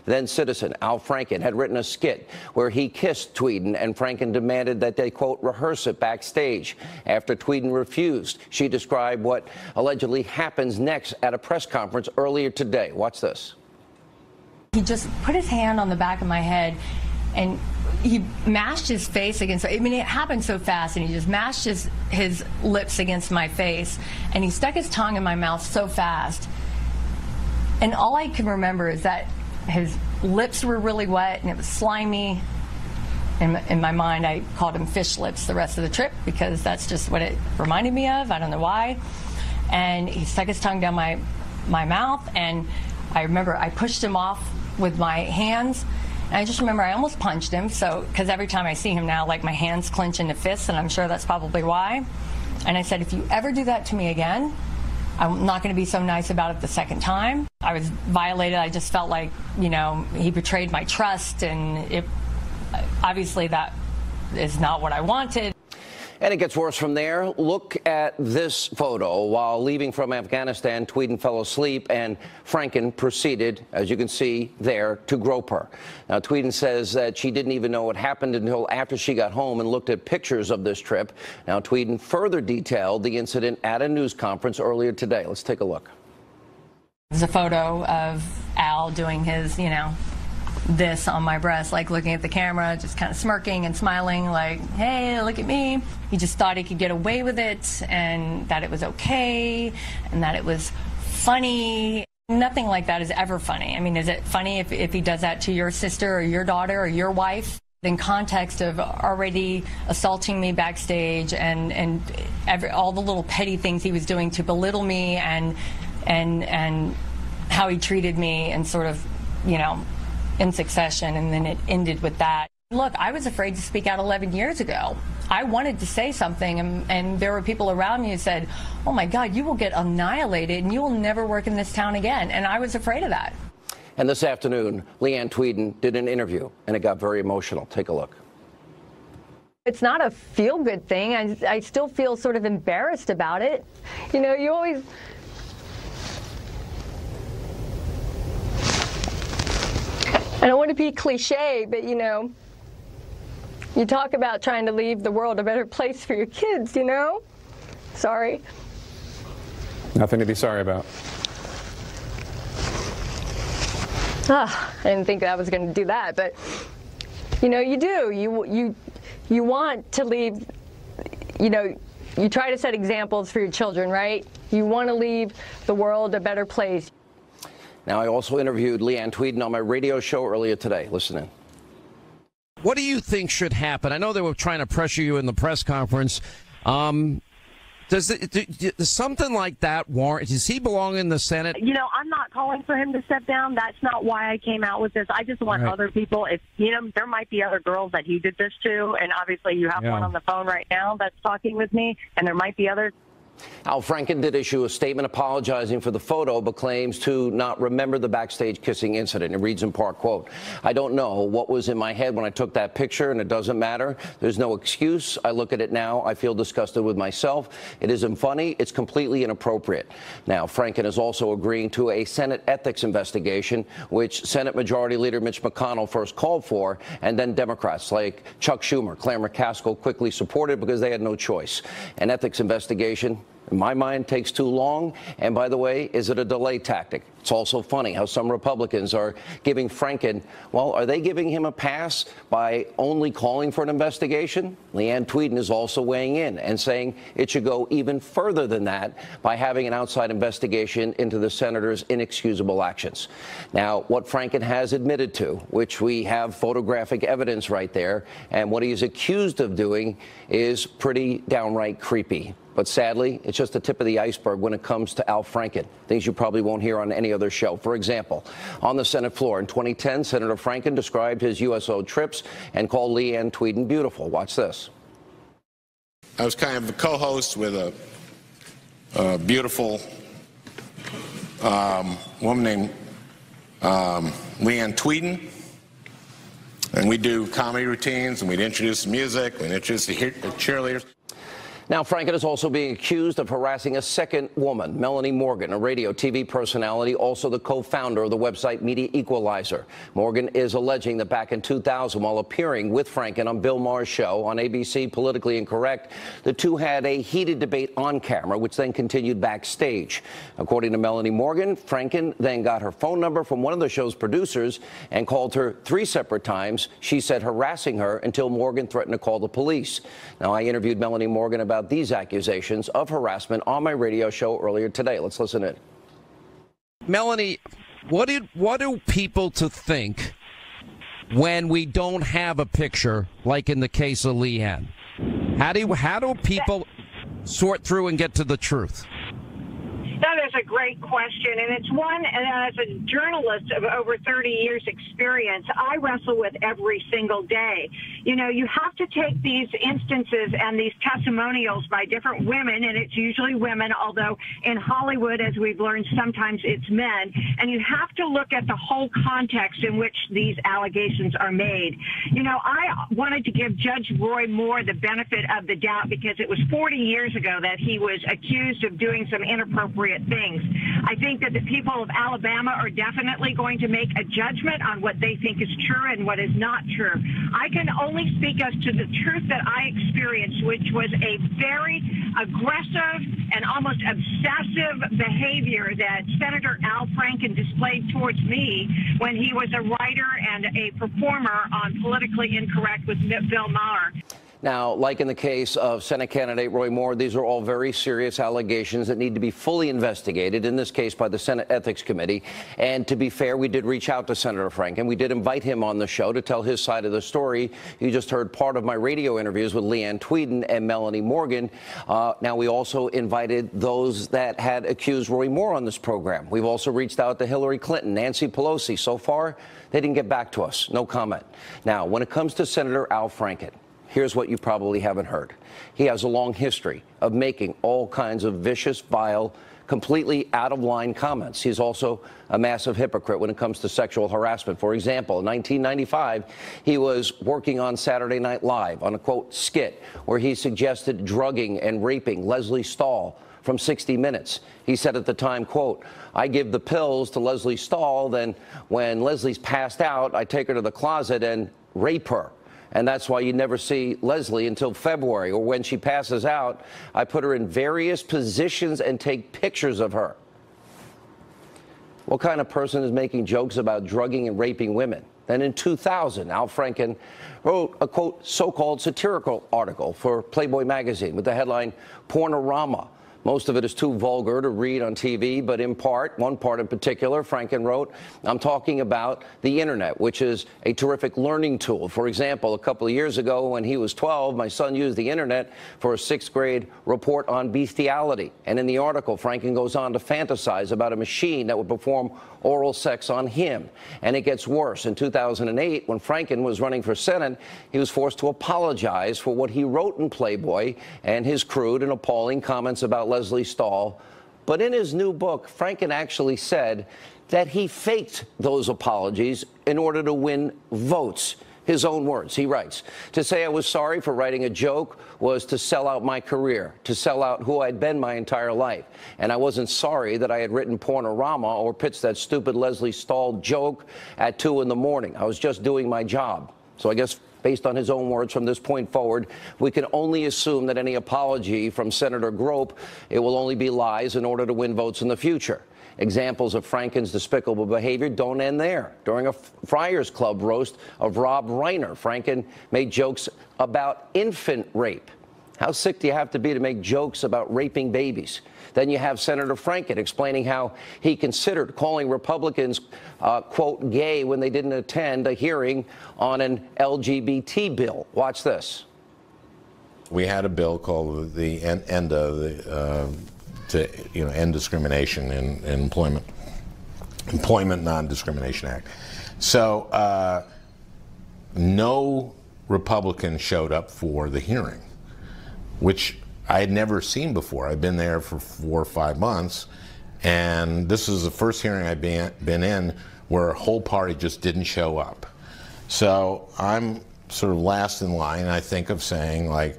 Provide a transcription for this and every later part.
Then citizen Al Franken had written a skit where he kissed Tweeden, and Franken demanded that they, quote, rehearse it backstage. After Tweeden refused, she described what allegedly happens next at a press conference earlier today. Watch this. He just put his hand on the back of my head and he mashed his face against, I mean, it happened so fast, and he just mashed his lips against my face, and he stuck his tongue in my mouth so fast. And all I can remember is that his lips were really wet and it was slimy. In my mind, I called him fish lips the rest of the trip because that's just what it reminded me of. I don't know why. And he stuck his tongue down my mouth, and I remember I pushed him off with my hands. And I just remember I almost punched him, because every time I see him now, like, my hands clench into fists, and I'm sure that's probably why. And I said, if you ever do that to me again, I'm not going to be so nice about it the second time. I was violated. I just felt like, you know, he betrayed my trust, and obviously that is not what I wanted. And it gets worse from there. Look at this photo. While leaving from Afghanistan, Tweeden fell asleep, and Franken proceeded, as you can see there, to grope her. Now, Tweeden says that she didn't even know what happened until after she got home and looked at pictures of this trip. Now, Tweeden further detailed the incident at a news conference earlier today. Let's take a look. There's a photo of Al doing his, you know, this on my breast, like looking at the camera, just kind of smirking and smiling, like, hey, look at me. He just thought he could get away with it, and that it was okay, and that it was funny. Nothing like that is ever funny. I mean, is it funny if he does that to your sister or your daughter or your wife? In context of already assaulting me backstage and all the little petty things he was doing to belittle me and how he treated me, and sort of, you know, in succession, and then it ended with that. Look, I was afraid to speak out 11 years ago. I wanted to say something, and there were people around me who said, oh my God, you will get annihilated and you will never work in this town again. And I was afraid of that. And this afternoon, Leanne Tweeden did an interview, and it got very emotional. Take a look. It's not a feel-good thing. I still feel sort of embarrassed about it. You know, you always... I don't want to be cliche, but, you know, you talk about trying to leave the world a better place for your kids, you know? Sorry. Nothing to be sorry about. I didn't think I was going to do that, but, you know, you do. You want to leave, you know, you try to set examples for your children, right? You want to leave the world a better place. Now, I also interviewed Leanne Tweeden on my radio show earlier today. Listen in. What do you think should happen? I know they were trying to pressure you in the press conference. Does something like that warrant? Does he belong in the Senate? You know, I'm not calling for him to step down. That's not why I came out with this. I just want other people. If you know, there might be other girls that he did this to, and obviously you have one on the phone right now that's talking with me, and there might be others. Al Franken did issue a statement apologizing for the photo, but claims to not remember the backstage kissing incident. It reads in part, quote, I don't know what was in my head when I took that picture, and it doesn't matter. There's no excuse. I look at it now. I feel disgusted with myself. It isn't funny. It's completely inappropriate. Now, Franken is also agreeing to a Senate ethics investigation, which Senate Majority Leader Mitch McConnell first called for, and then Democrats like Chuck Schumer, Claire McCaskill quickly supported because they had no choice. An ethics investigation, in my mind, takes too long. And by the way, is it a delay tactic? It's also funny how some Republicans are giving Franken, well, are they giving him a pass by only calling for an investigation? Leanne Tweeden is also weighing in and saying it should go even further than that by having an outside investigation into the senator's inexcusable actions. Now, what Franken has admitted to, which we have photographic evidence right there, and what he is accused of doing is pretty downright creepy. But sadly, it's just the tip of the iceberg when it comes to Al Franken, things you probably won't hear on any other show. For example, on the Senate floor in 2010, Senator Franken described his USO trips and called Leanne Tweeden beautiful. Watch this. I was kind of a co-host with a beautiful woman named Leanne Tweeden, and we do comedy routines, and we'd introduce the music, we'd introduce the cheerleaders. Now, Franken is also being accused of harassing a second woman, Melanie Morgan, a radio TV personality, also the co-founder of the website Media Equalizer. Morgan is alleging that back in 2000, while appearing with Franken on Bill Maher's show on ABC, Politically Incorrect, the two had a heated debate on camera, which then continued backstage. According to Melanie Morgan, Franken then got her phone number from one of the show's producers and called her 3 separate times, she said, harassing her until Morgan threatened to call the police. Now, I interviewed Melanie Morgan about these accusations of harassment on my radio show earlier today. Let's listen in. Melanie, what do people to think when we don't have a picture, like in the case of Leanne? How do people sort through and get to the truth? That is a great question, and it's one, as a journalist of over 30 years experience, I wrestle with every single day. You know, you have to take these instances and these testimonials by different women, and it's usually women, although in Hollywood, as we've learned, sometimes it's men, and you have to look at the whole context in which these allegations are made. You know, I wanted to give Judge Roy Moore the benefit of the doubt because it was 40 years ago that he was accused of doing some inappropriate things. I think that the people of Alabama are definitely going to make a judgment on what they think is true and what is not true. I can only speak as to the truth that I experienced, which was a very aggressive and almost obsessive behavior that Senator Al Franken displayed towards me when he was a writer and a performer on Politically Incorrect with Bill Maher. Now, like in the case of Senate candidate Roy Moore, these are all very serious allegations that need to be fully investigated, in this case by the Senate Ethics Committee. And to be fair, we did reach out to Senator Franken. We did invite him on the show to tell his side of the story. You just heard part of my radio interviews with Leanne Tweeden and Melanie Morgan. Now, we also invited those that had accused Roy Moore on this program. We've also reached out to Hillary Clinton, Nancy Pelosi. So far, they didn't get back to us. No comment. Now, when it comes to Senator Al Franken, here's what you probably haven't heard. He has a long history of making all kinds of vicious, vile, completely out-of-line comments. He's also a massive hypocrite when it comes to sexual harassment. For example, in 1995, he was working on Saturday Night Live on a, quote, skit where he suggested drugging and raping Leslie Stahl from 60 Minutes. He said at the time, quote, I give the pills to Leslie Stahl, then when Leslie's passed out, I take her to the closet and rape her. And that's why you never see Leslie until February, or when she passes out, I put her in various positions and take pictures of her. What kind of person is making jokes about drugging and raping women? Then in 2000, Al Franken wrote a, quote, so-called satirical article for Playboy magazine with the headline, Pornorama. Most of it is too vulgar to read on TV, but in part, one part in particular, Franken wrote, I'm talking about the internet, which is a terrific learning tool. For example, a couple of years ago when he was 12, my son used the internet for a 6th grade report on bestiality. And in the article, Franken goes on to fantasize about a machine that would perform oral sex on him. And it gets worse. In 2008, when Franken was running for Senate, he was forced to apologize for what he wrote in Playboy and his crude and appalling comments about Leslie Stahl. But in his new book, Franken actually said that he faked those apologies in order to win votes. His own words. He writes, to say I was sorry for writing a joke was to sell out my career, to sell out who I'd been my entire life. And I wasn't sorry that I had written Pornorama or pitched that stupid Leslie Stahl joke at 2 in the morning. I was just doing my job. So I guess based on his own words from this point forward, we can only assume that any apology from Senator Grope, it will only be lies in order to win votes in the future. Examples of Franken's despicable behavior don't end there. During a Friars Club roast of Rob Reiner, Franken made jokes about infant rape. How sick do you have to be to make jokes about raping babies? Then you have Senator Franken explaining how he considered calling Republicans, quote, gay when they didn't attend a hearing on an LGBT bill. Watch this. We had a bill called the ENDA, to end discrimination in employment Non-Discrimination Act. So no Republican showed up for the hearing, which I had never seen before. I'd been there for 4 or 5 months, and this is the first hearing I've been in where a whole party just didn't show up. So I'm sort of last in line, I think, of saying, like,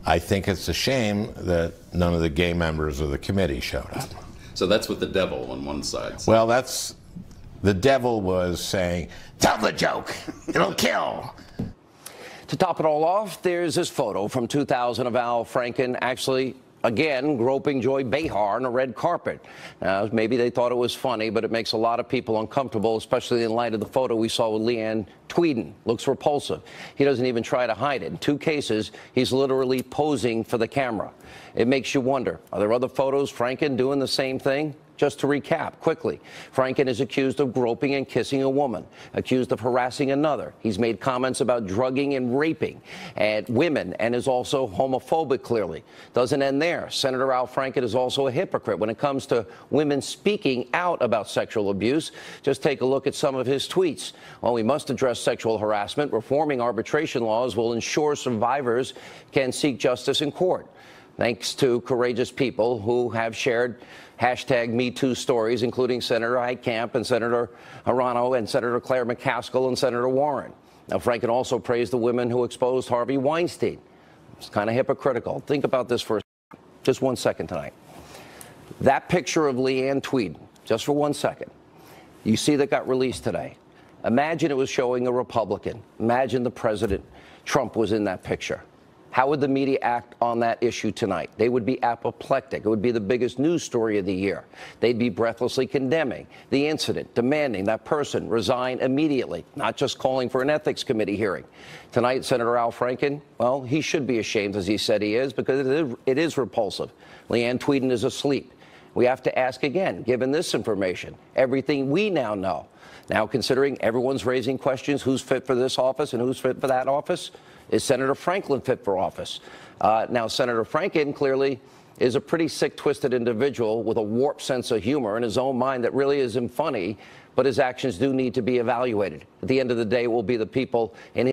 I think it's a shame that none of the gay members of the committee showed up. So that's with the devil on one side. Well, that's, the devil was saying, tell the joke, it'll kill. To top it all off, there's this photo from 2000 of Al Franken actually, again, groping Joy Behar on a red carpet. Now, maybe they thought it was funny, but it makes a lot of people uncomfortable, especially in light of the photo we saw with Leanne Tweeden. Looks repulsive. He doesn't even try to hide it. In 2 cases, he's literally posing for the camera. It makes you wonder, are there other photos Franken doing the same thing? Just to recap quickly, Franken is accused of groping and kissing a woman, accused of harassing another. He's made comments about drugging and raping at women and is also homophobic, clearly. Doesn't end there. Senator Al Franken is also a hypocrite when it comes to women speaking out about sexual abuse. Just take a look at some of his tweets. While we must address sexual harassment, reforming arbitration laws will ensure survivors can seek justice in court. Thanks to courageous people who have shared #MeToo stories, including Senator Heitkamp and Senator Arano and Senator Claire McCaskill and Senator Warren. Now, Franken also praised the women who exposed Harvey Weinstein. It's kind of hypocritical. Think about this for just 1 second tonight. That picture of Leanne Tweeden, just for 1 second, you see that got released today. Imagine it was showing a Republican. Imagine the president, Trump, was in that picture. How would the media act on that issue tonight? They would be apoplectic. It would be the biggest news story of the year. They'd be breathlessly condemning the incident, demanding that person resign immediately, not just calling for an ethics committee hearing. Tonight, Senator Al Franken, well, he should be ashamed, as he said he is, because it is repulsive. Leanne Tweeden is asleep. We have to ask again, given this information, everything we now know. Now, considering everyone's raising questions, who's fit for this office and who's fit for that office? Is Senator Franklin fit for office? Now, Senator Franken clearly is a pretty sick, twisted individual with a warped sense of humor in his own mind that really isn't funny, but his actions do need to be evaluated. At the end of the day, it will be the people in